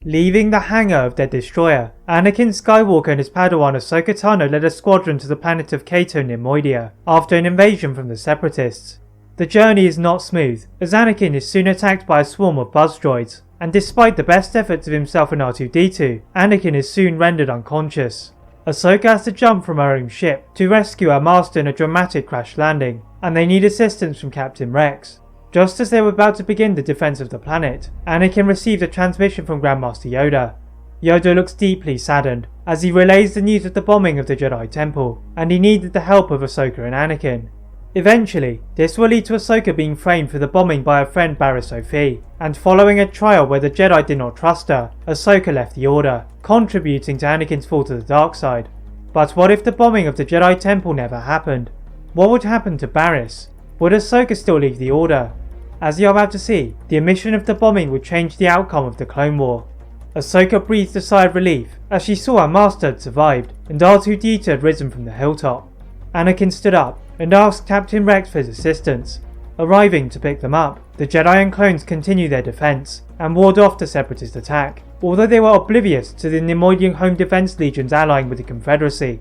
Leaving the hangar of their destroyer, Anakin Skywalker and his Padawan Ahsoka Tano led a squadron to the planet of Cato near Moidia after an invasion from the Separatists. The journey is not smooth, as Anakin is soon attacked by a swarm of buzz droids, and despite the best efforts of himself and R2-D2, Anakin is soon rendered unconscious. Ahsoka has to jump from her own ship to rescue her master in a dramatic crash landing, and they need assistance from Captain Rex. Just as they were about to begin the defense of the planet, Anakin receives a transmission from Grandmaster Yoda. Yoda looks deeply saddened as he relays the news of the bombing of the Jedi Temple, and he needed the help of Ahsoka and Anakin. Eventually, this will lead to Ahsoka being framed for the bombing by her friend Barriss Offee, and following a trial where the Jedi did not trust her, Ahsoka left the Order, contributing to Anakin's fall to the dark side. But what if the bombing of the Jedi Temple never happened? What would happen to Barriss? Would Ahsoka still leave the Order? As you're about to see, the omission of the bombing would change the outcome of the Clone War. Ahsoka breathed a sigh of relief as she saw her master had survived and R2-D2 had risen from the hilltop. Anakin stood up and asked Captain Rex for his assistance. Arriving to pick them up, the Jedi and clones continue their defense and ward off the Separatist attack, although they were oblivious to the Neimoidian Home Defense Legions allying with the Confederacy.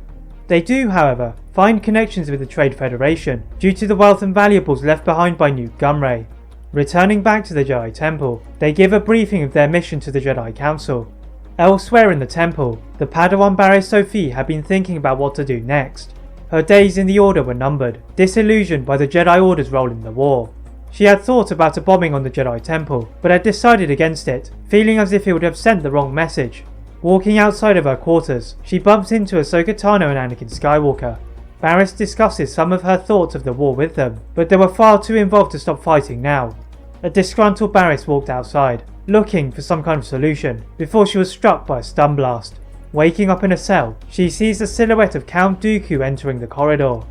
They do, however, find connections with the Trade Federation due to the wealth and valuables left behind by Nute Gunray. Returning back to the Jedi Temple, they give a briefing of their mission to the Jedi Council. Elsewhere in the temple, the Padawan Barriss Offee had been thinking about what to do next. Her days in the Order were numbered, disillusioned by the Jedi Order's role in the war. She had thought about a bombing on the Jedi Temple, but had decided against it, feeling as if it would have sent the wrong message. Walking outside of her quarters, she bumps into Ahsoka Tano and Anakin Skywalker. Barriss discusses some of her thoughts of the war with them, but they were far too involved to stop fighting now. A disgruntled Barriss walked outside, looking for some kind of solution, before she was struck by a stun blast. Waking up in a cell, she sees the silhouette of Count Dooku entering the corridor.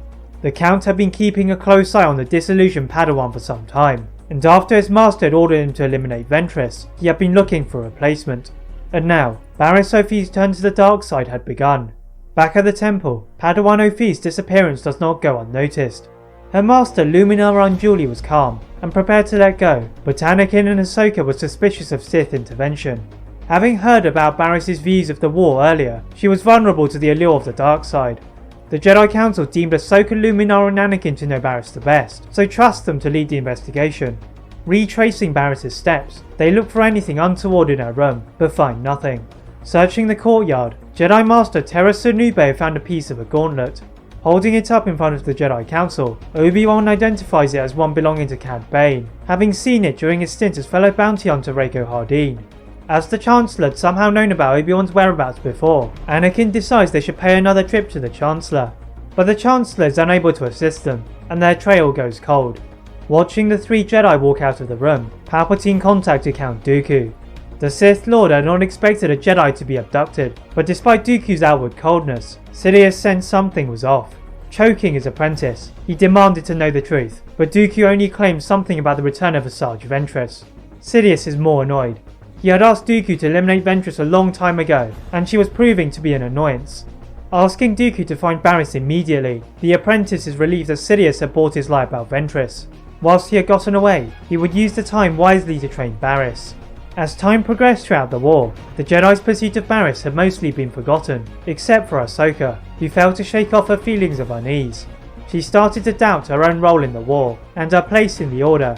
The Count had been keeping a close eye on the disillusioned Padawan for some time, and after his master had ordered him to eliminate Ventress, he had been looking for a replacement. And now, Barriss Offee's turn to the dark side had begun. Back at the temple, Padawan Offee's disappearance does not go unnoticed. Her master Luminar Unduli was calm and prepared to let go, but Anakin and Ahsoka were suspicious of Sith intervention. Having heard about Barriss's views of the war earlier, she was vulnerable to the allure of the dark side. The Jedi Council deemed Ahsoka, Luminar and Anakin to know Barriss the best, so trust them to lead the investigation. Retracing Barriss's steps, they look for anything untoward in her room, but find nothing. Searching the courtyard, Jedi Master Terra Sunube found a piece of a gauntlet. Holding it up in front of the Jedi Council, Obi-Wan identifies it as one belonging to Cad Bane, having seen it during his stint as fellow bounty hunter Rako Hardeen. As the Chancellor had somehow known about Obi-Wan's whereabouts before, Anakin decides they should pay another trip to the Chancellor. But the Chancellor is unable to assist them, and their trail goes cold. Watching the three Jedi walk out of the room, Palpatine contacted Count Dooku. The Sith Lord had not expected a Jedi to be abducted, but despite Dooku's outward coldness, Sidious sensed something was off. Choking his apprentice, he demanded to know the truth, but Dooku only claimed something about the return of Asajj Ventress. Sidious is more annoyed. He had asked Dooku to eliminate Ventress a long time ago, and she was proving to be an annoyance. Asking Dooku to find Barriss immediately, the apprentice is relieved that Sidious had bought his lie about Ventress. Whilst he had gotten away, he would use the time wisely to train Barriss. As time progressed throughout the war, the Jedi's pursuit of Barriss had mostly been forgotten, except for Ahsoka, who failed to shake off her feelings of unease. She started to doubt her own role in the war, and her place in the Order.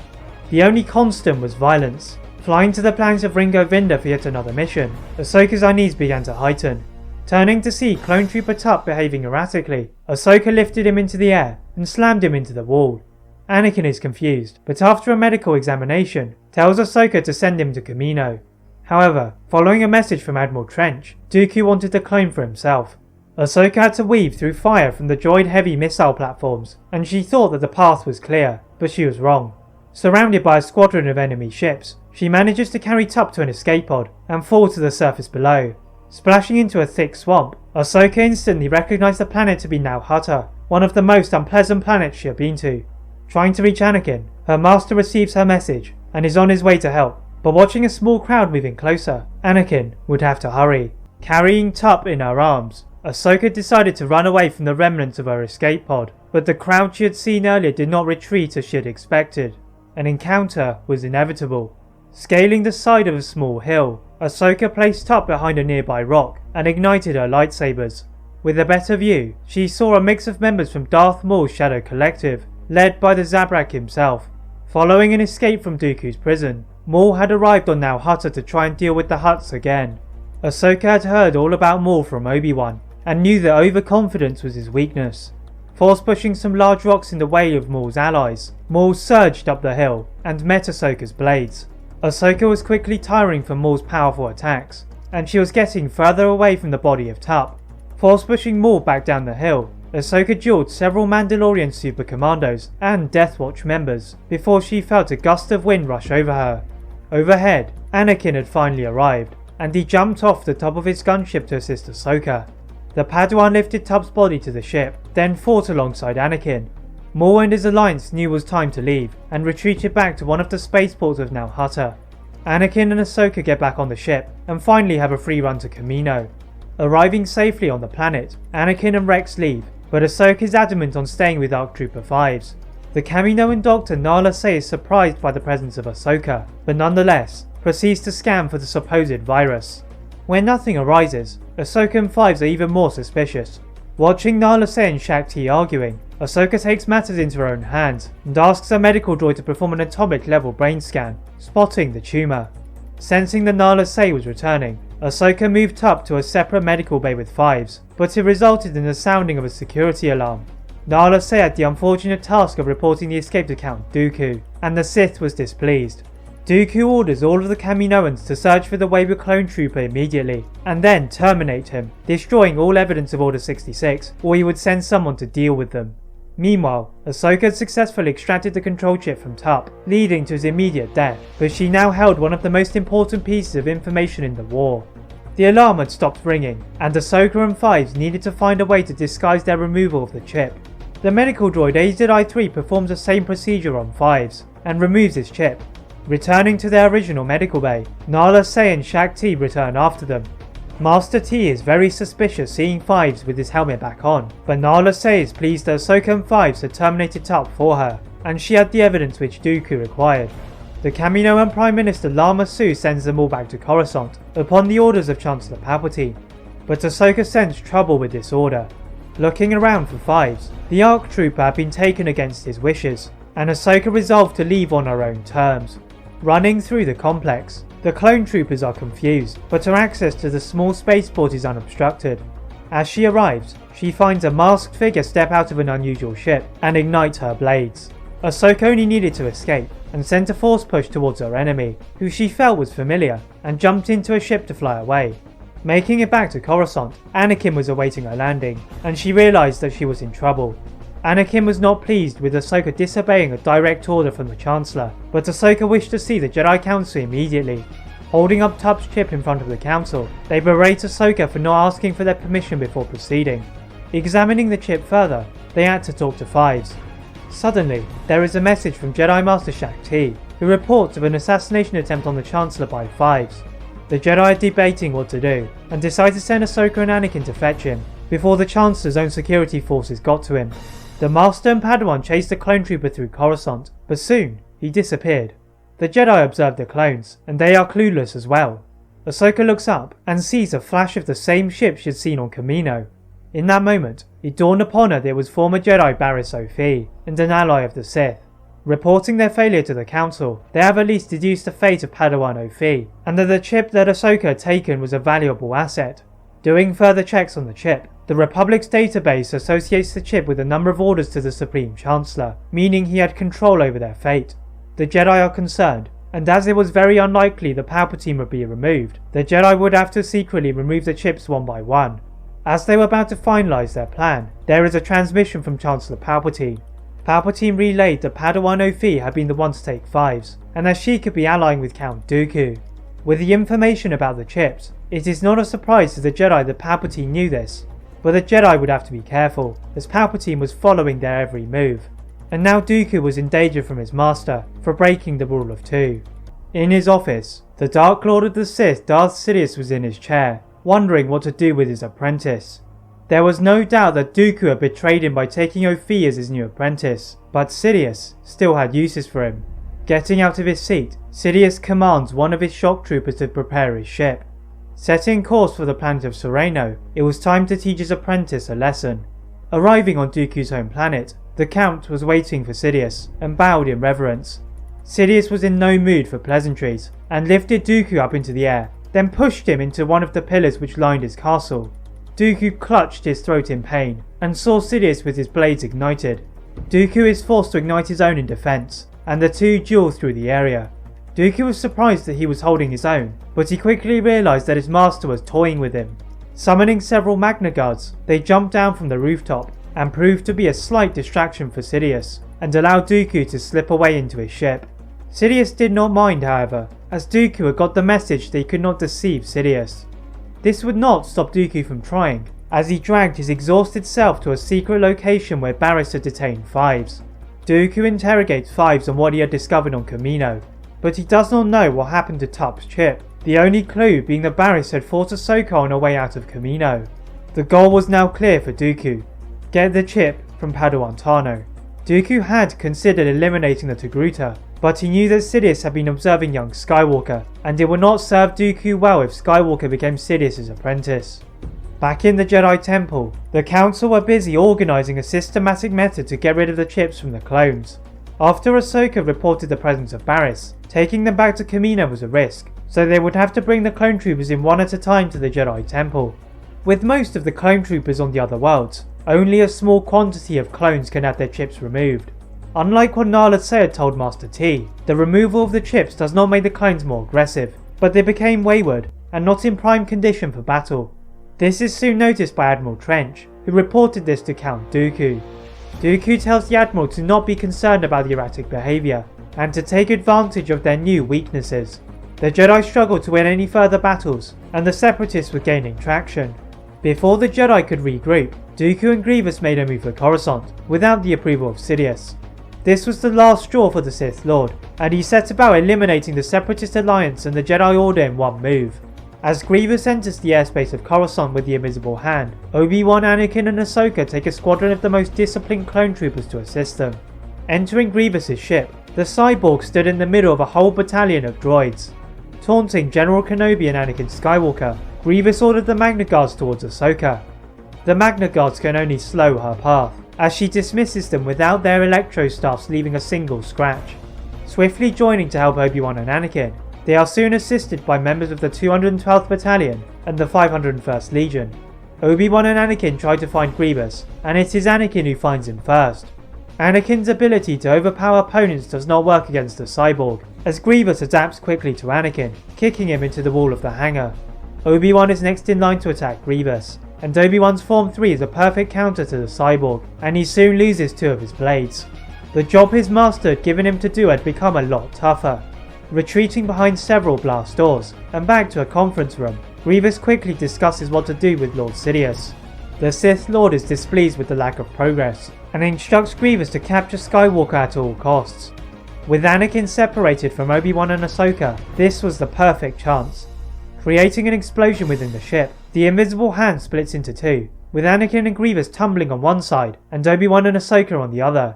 The only constant was violence. Flying to the planet of Ringo Vinda for yet another mission, Ahsoka's unease began to heighten. Turning to see Clone Trooper Tup behaving erratically, Ahsoka lifted him into the air and slammed him into the wall. Anakin is confused, but after a medical examination, tells Ahsoka to send him to Kamino. However, following a message from Admiral Trench, Dooku wanted the clone for himself. Ahsoka had to weave through fire from the droid-heavy missile platforms, and she thought that the path was clear, but she was wrong. Surrounded by a squadron of enemy ships, she manages to carry Tup to an escape pod and fall to the surface below. Splashing into a thick swamp, Ahsoka instantly recognized the planet to be Nal Hutta, one of the most unpleasant planets she had been to. Trying to reach Anakin, her master receives her message and is on his way to help, but watching a small crowd moving closer, Anakin would have to hurry. Carrying Tup in her arms, Ahsoka decided to run away from the remnants of her escape pod, but the crowd she had seen earlier did not retreat as she had expected. An encounter was inevitable. Scaling the side of a small hill, Ahsoka placed Tup behind a nearby rock and ignited her lightsabers. With a better view, she saw a mix of members from Darth Maul's Shadow Collective, led by the Zabrak himself. Following an escape from Dooku's prison, Maul had arrived on Nal Hutta to try and deal with the Hutts again. Ahsoka had heard all about Maul from Obi-Wan, and knew that overconfidence was his weakness. Force pushing some large rocks in the way of Maul's allies, Maul surged up the hill and met Ahsoka's blades. Ahsoka was quickly tiring from Maul's powerful attacks, and she was getting further away from the body of Tup. Force pushing Maul back down the hill, Ahsoka dueled several Mandalorian Super Commandos and Death Watch members before she felt a gust of wind rush over her. Overhead, Anakin had finally arrived, and he jumped off the top of his gunship to assist Ahsoka. The Padawan lifted Tup's body to the ship, then fought alongside Anakin. Maul and his alliance knew it was time to leave, and retreated back to one of the spaceports of Nal Hutta. Anakin and Ahsoka get back on the ship, and finally have a free run to Kamino. Arriving safely on the planet, Anakin and Rex leave, but Ahsoka is adamant on staying with ARC Trooper 5s. The Kaminoan doctor Nala Se is surprised by the presence of Ahsoka, but nonetheless proceeds to scan for the supposed virus. When nothing arises, Ahsoka and 5s are even more suspicious. Watching Nala Se and Shaak Ti arguing, Ahsoka takes matters into her own hands and asks her medical droid to perform an atomic level brain scan, spotting the tumour. Sensing that Nala Se was returning, Ahsoka moved up to a separate medical bay with 5s, but it resulted in the sounding of a security alarm. Nala Se had the unfortunate task of reporting the escape to Count Dooku, and the Sith was displeased. Dooku orders all of the Kaminoans to search for the wayward clone trooper immediately, and then terminate him, destroying all evidence of Order 66, or he would send someone to deal with them. Meanwhile, Ahsoka had successfully extracted the control chip from Tup, leading to his immediate death, but she now held one of the most important pieces of information in the war. The alarm had stopped ringing, and Ahsoka and 5s needed to find a way to disguise their removal of the chip. The medical droid AZI-3 performs the same procedure on 5s, and removes his chip. Returning to their original medical bay, Nala Se and Shaak Ti return after them. Master T is very suspicious seeing 5s with his helmet back on, but Nala Se is pleased that Ahsoka and 5s had terminated Tup for her, and she had the evidence which Dooku required. The Kaminoan Prime Minister Lama Su sends them all back to Coruscant, upon the orders of Chancellor Palpatine, but Ahsoka sensed trouble with this order. Looking around for 5s, the ARC Trooper had been taken against his wishes, and Ahsoka resolved to leave on her own terms. Running through the complex, the clone troopers are confused, but her access to the small spaceport is unobstructed. As she arrives, she finds a masked figure step out of an unusual ship and ignite her blades. Ahsoka only needed to escape, and sent a force push towards her enemy, who she felt was familiar, and jumped into a ship to fly away. Making it back to Coruscant, Anakin was awaiting her landing, and she realised that she was in trouble. Anakin was not pleased with Ahsoka disobeying a direct order from the Chancellor, but Ahsoka wished to see the Jedi Council immediately. Holding up Tup's chip in front of the Council, they berate Ahsoka for not asking for their permission before proceeding. Examining the chip further, they had to talk to 5s. Suddenly, there is a message from Jedi Master Shaak Ti, who reports of an assassination attempt on the Chancellor by 5s. The Jedi are debating what to do, and decide to send Ahsoka and Anakin to fetch him, before the Chancellor's own security forces got to him. The Master and Padawan chased the clone trooper through Coruscant, but soon he disappeared. The Jedi observe the clones, and they are clueless as well. Ahsoka looks up and sees a flash of the same ship she had seen on Kamino. In that moment, it dawned upon her that it was former Jedi Barriss Offee, and an ally of the Sith. Reporting their failure to the Council, they have at least deduced the fate of Padawan Offee, and that the chip that Ahsoka had taken was a valuable asset. Doing further checks on the chip, the Republic's database associates the chip with a number of orders to the Supreme Chancellor, meaning he had control over their fate. The Jedi are concerned, and as it was very unlikely the Palpatine would be removed, the Jedi would have to secretly remove the chips one by one. As they were about to finalise their plan, there is a transmission from Chancellor Palpatine. Palpatine relayed that Padawan Offee had been the one to take 5s, and that she could be allying with Count Dooku. With the information about the chips, it is not a surprise to the Jedi that Palpatine knew this, but the Jedi would have to be careful, as Palpatine was following their every move. And now Dooku was in danger from his master for breaking the rule of 2. In his office, the Dark Lord of the Sith Darth Sidious was in his chair, wondering what to do with his apprentice. There was no doubt that Dooku had betrayed him by taking Offee as his new apprentice, but Sidious still had uses for him. Getting out of his seat, Sidious commands one of his shock troopers to prepare his ship. Setting course for the planet of Sereno, it was time to teach his apprentice a lesson. Arriving on Dooku's home planet, the Count was waiting for Sidious and bowed in reverence. Sidious was in no mood for pleasantries and lifted Dooku up into the air, then pushed him into one of the pillars which lined his castle. Dooku clutched his throat in pain and saw Sidious with his blades ignited. Dooku is forced to ignite his own in defense, and the two duel through the area. Dooku was surprised that he was holding his own, but he quickly realised that his master was toying with him. Summoning several Magna Guards, they jumped down from the rooftop and proved to be a slight distraction for Sidious, and allowed Dooku to slip away into his ship. Sidious did not mind, however, as Dooku had got the message that he could not deceive Sidious. This would not stop Dooku from trying, as he dragged his exhausted self to a secret location where Barriss had detained Fives. Dooku interrogates Fives on what he had discovered on Kamino, but he does not know what happened to Tup's chip, the only clue being that Barriss had fought Ahsoka on her way out of Kamino. The goal was now clear for Dooku: get the chip from Padawan Tano. Dooku had considered eliminating the Togruta, but he knew that Sidious had been observing young Skywalker, and it would not serve Dooku well if Skywalker became Sidious's apprentice. Back in the Jedi Temple, the Council were busy organising a systematic method to get rid of the chips from the clones. After Ahsoka reported the presence of Barriss, taking them back to Kamino was a risk, so they would have to bring the clone troopers in one at a time to the Jedi Temple. With most of the clone troopers on the other worlds, only a small quantity of clones can have their chips removed. Unlike what Nala Se had told Master T, the removal of the chips does not make the clones more aggressive, but they became wayward and not in prime condition for battle. This is soon noticed by Admiral Trench, who reported this to Count Dooku. Dooku tells the Admiral to not be concerned about the erratic behaviour, and to take advantage of their new weaknesses. The Jedi struggled to win any further battles, and the Separatists were gaining traction. Before the Jedi could regroup, Dooku and Grievous made a move for Coruscant, without the approval of Sidious. This was the last straw for the Sith Lord, and he set about eliminating the Separatist Alliance and the Jedi Order in one move. As Grievous enters the airspace of Coruscant with the Invisible Hand, Obi-Wan, Anakin and Ahsoka take a squadron of the most disciplined clone troopers to assist them. Entering Grievous's ship, the cyborg stood in the middle of a whole battalion of droids. Taunting General Kenobi and Anakin Skywalker, Grievous ordered the Magna Guards towards Ahsoka. The Magna Guards can only slow her path, as she dismisses them without their electro staffs leaving a single scratch. Swiftly joining to help Obi-Wan and Anakin, they are soon assisted by members of the 212th Battalion and the 501st Legion. Obi-Wan and Anakin try to find Grievous, and it is Anakin who finds him first. Anakin's ability to overpower opponents does not work against the cyborg, as Grievous adapts quickly to Anakin, kicking him into the wall of the hangar. Obi-Wan is next in line to attack Grievous, and Obi-Wan's Form 3 is a perfect counter to the cyborg, and he soon loses 2 of his blades. The job his master had given him to do had become a lot tougher. Retreating behind several blast doors, and back to a conference room, Grievous quickly discusses what to do with Lord Sidious. The Sith Lord is displeased with the lack of progress, and instructs Grievous to capture Skywalker at all costs. With Anakin separated from Obi-Wan and Ahsoka, this was the perfect chance. Creating an explosion within the ship, the Invisible Hand splits into 2, with Anakin and Grievous tumbling on one side, and Obi-Wan and Ahsoka on the other.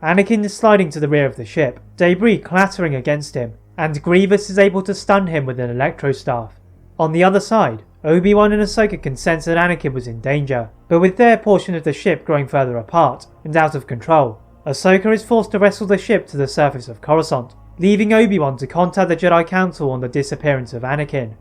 Anakin is sliding to the rear of the ship, debris clattering against him, and Grievous is able to stun him with an electro staff. On the other side, Obi-Wan and Ahsoka can sense that Anakin was in danger, but with their portion of the ship growing further apart and out of control, Ahsoka is forced to wrestle the ship to the surface of Coruscant, leaving Obi-Wan to contact the Jedi Council on the disappearance of Anakin.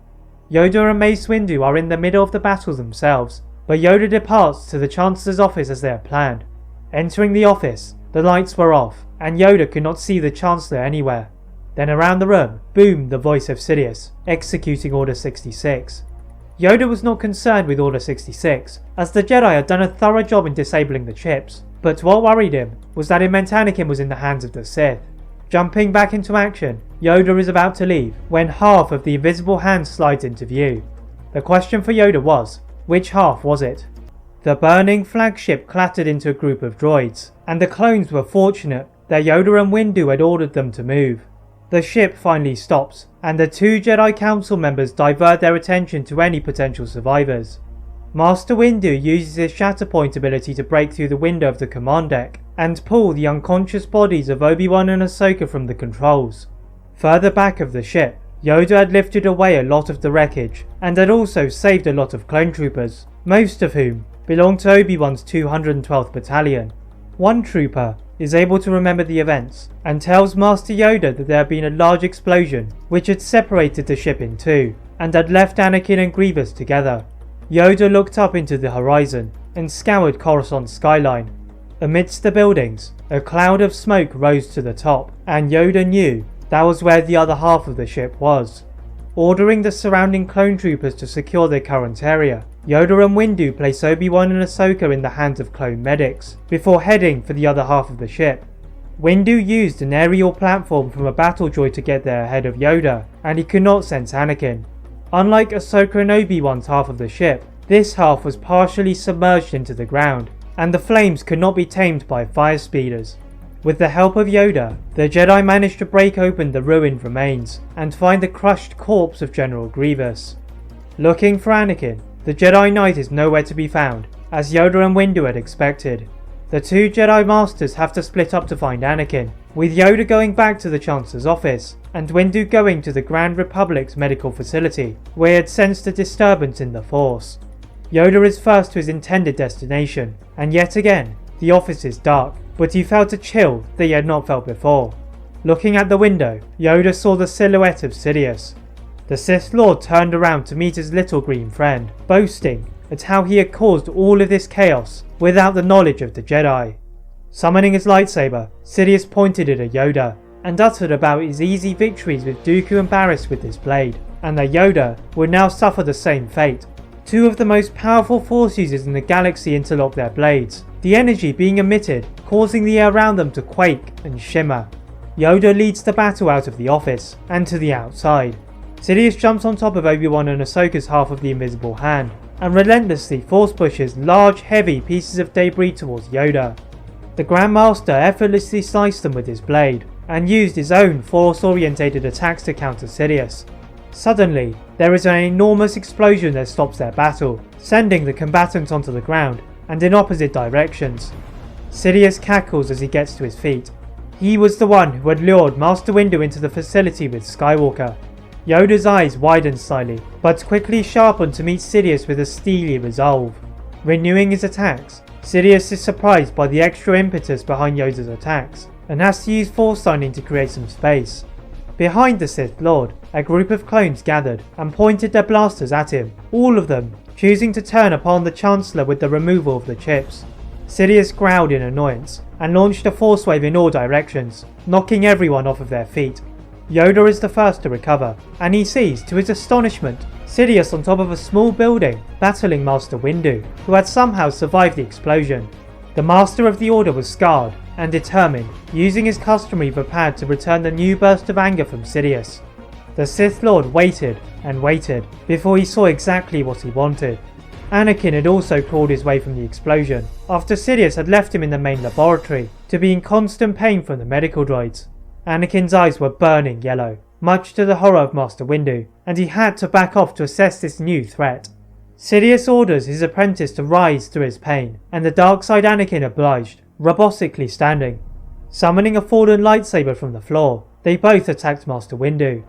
Yoda and Mace Windu are in the middle of the battle themselves, but Yoda departs to the Chancellor's office as they had planned. Entering the office, the lights were off, and Yoda could not see the Chancellor anywhere. Then around the room boomed the voice of Sidious, executing Order 66. Yoda was not concerned with Order 66, as the Jedi had done a thorough job in disabling the chips, but what worried him was that it meant Anakin was in the hands of the Sith. Jumping back into action, Yoda is about to leave when half of the Invisible Hand slides into view. The question for Yoda was, which half was it? The burning flagship clattered into a group of droids, and the clones were fortunate that Yoda and Windu had ordered them to move. The ship finally stops, and the 2 Jedi Council members divert their attention to any potential survivors. Master Windu uses his Shatterpoint ability to break through the window of the command deck, and pull the unconscious bodies of Obi-Wan and Ahsoka from the controls. Further back of the ship, Yoda had lifted away a lot of the wreckage and had also saved a lot of clone troopers, most of whom belonged to Obi-Wan's 212th Battalion. One trooper is able to remember the events and tells Master Yoda that there had been a large explosion which had separated the ship in two and had left Anakin and Grievous together. Yoda looked up into the horizon and scoured Coruscant's skyline. Amidst the buildings, a cloud of smoke rose to the top, and Yoda knew that was where the other half of the ship was. Ordering the surrounding clone troopers to secure their current area, Yoda and Windu place Obi-Wan and Ahsoka in the hands of clone medics, before heading for the other half of the ship. Windu used an aerial platform from a battle droid to get there ahead of Yoda, and he could not sense Anakin. Unlike Ahsoka and Obi-Wan's half of the ship, this half was partially submerged into the ground, and the flames could not be tamed by fire speeders. With the help of Yoda, the Jedi managed to break open the ruined remains and find the crushed corpse of General Grievous. Looking for Anakin, the Jedi Knight is nowhere to be found, as Yoda and Windu had expected. The two Jedi Masters have to split up to find Anakin, with Yoda going back to the Chancellor's office, and Windu going to the Grand Republic's medical facility, where he had sensed a disturbance in the Force. Yoda is first to his intended destination, and yet again, the office is dark, but he felt a chill that he had not felt before. Looking at the window, Yoda saw the silhouette of Sidious. The Sith Lord turned around to meet his little green friend, boasting at how he had caused all of this chaos without the knowledge of the Jedi. Summoning his lightsaber, Sidious pointed it at Yoda, and uttered about his easy victories with Dooku and Barriss with this blade, and that Yoda would now suffer the same fate. Two of the most powerful Force users in the galaxy interlocked their blades, the energy being emitted causing the air around them to quake and shimmer. Yoda leads the battle out of the office and to the outside. Sidious jumps on top of Obi-Wan and Ahsoka's half of the invisible hand and relentlessly force pushes large heavy pieces of debris towards Yoda. The Grand Master effortlessly sliced them with his blade and used his own Force-orientated attacks to counter Sidious. Suddenly, there is an enormous explosion that stops their battle, sending the combatants onto the ground and in opposite directions. Sidious cackles as he gets to his feet. He was the one who had lured Master Windu into the facility with Skywalker. Yoda's eyes widened slightly, but quickly sharpened to meet Sidious with a steely resolve. Renewing his attacks, Sidious is surprised by the extra impetus behind Yoda's attacks, and has to use Force Lightning to create some space. Behind the Sith Lord, a group of clones gathered and pointed their blasters at him, all of them choosing to turn upon the Chancellor with the removal of the chips. Sidious growled in annoyance and launched a force wave in all directions, knocking everyone off of their feet. Yoda is the first to recover, and he sees, to his astonishment, Sidious on top of a small building battling Master Windu, who had somehow survived the explosion. The Master of the Order was scarred and determined, using his customary prepared to return the new burst of anger from Sidious. The Sith Lord waited and waited before he saw exactly what he wanted. Anakin had also crawled his way from the explosion after Sidious had left him in the main laboratory to be in constant pain from the medical droids. Anakin's eyes were burning yellow, much to the horror of Master Windu, and he had to back off to assess this new threat. Sidious orders his apprentice to rise through his pain, and the dark side Anakin obliged, robotically standing. Summoning a fallen lightsaber from the floor, they both attacked Master Windu.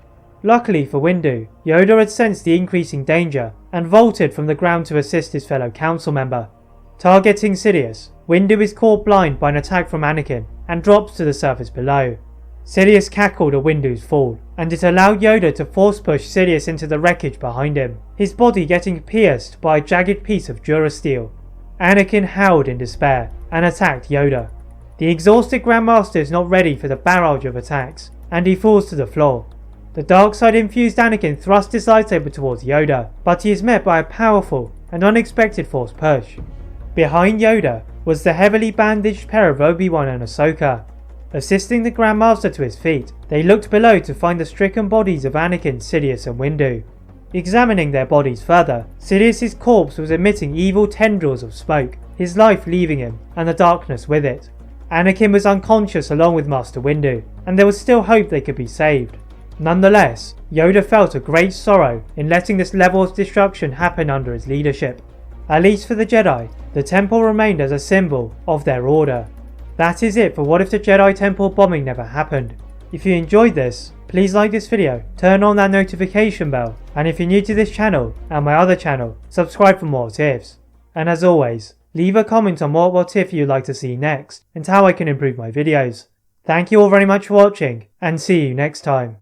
Luckily for Windu, Yoda had sensed the increasing danger and vaulted from the ground to assist his fellow council member. Targeting Sidious, Windu is caught blind by an attack from Anakin and drops to the surface below. Sidious cackled at Windu's fall, and it allowed Yoda to force push Sidious into the wreckage behind him, his body getting pierced by a jagged piece of Durasteel. Anakin howled in despair and attacked Yoda. The exhausted Grand Master is not ready for the barrage of attacks, and he falls to the floor. The dark side infused Anakin thrusts his lightsaber towards Yoda, but he is met by a powerful and unexpected force push. Behind Yoda was the heavily bandaged pair of Obi-Wan and Ahsoka. Assisting the Grand Master to his feet, they looked below to find the stricken bodies of Anakin, Sidious and Windu. Examining their bodies further, Sidious's corpse was emitting evil tendrils of smoke, his life leaving him, and the darkness with it. Anakin was unconscious along with Master Windu, and there was still hope they could be saved. Nonetheless, Yoda felt a great sorrow in letting this level of destruction happen under his leadership. At least for the Jedi, the temple remained as a symbol of their order. That is it for what if the Jedi Temple bombing never happened. If you enjoyed this, please like this video, turn on that notification bell, and if you're new to this channel and my other channel, subscribe for more tips. And as always, leave a comment on what if you'd like to see next, and how I can improve my videos. Thank you all very much for watching, and see you next time.